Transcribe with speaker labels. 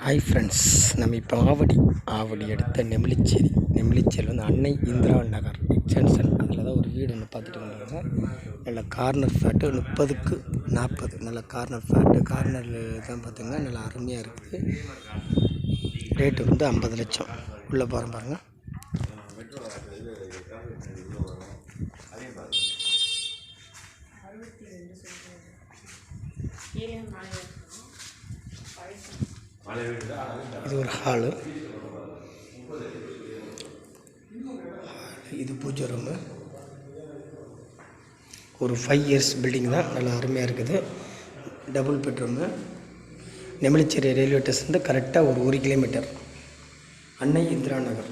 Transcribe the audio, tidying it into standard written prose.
Speaker 1: Hi friends, நம்ம இப்போ ஆவடி அடுத்த நெமிலிச்சேரி வந்து அன்னை இந்திரா நகர் எக்ஸ்டென்ஷன் அதில் தான் ஒரு வீடு ஒன்று பார்த்துட்டு வந்தாங்க. நல்ல கார்னர் ஃப்ளாட்டு 30க்கு 40 நல்ல கார்னர் ஃப்ளாட்டு. கார்னரில் தான் பார்த்திங்கன்னா நல்லா அருமையாக இருக்குது. ரேட்டு வந்து 50 லட்சம். உள்ளே போகிறோம் பாருங்கள். இது ஒரு ஹாலு, இது பூஜை ரூமு. ஒரு 5 இயர்ஸ் பில்டிங் தான், நல்லா அருமையாக இருக்குது. Double bedroom. Nemilichery railway station கரெக்டாக ஒரு 1 கிலோமீட்டர். அன்னை இந்திரா நகர்.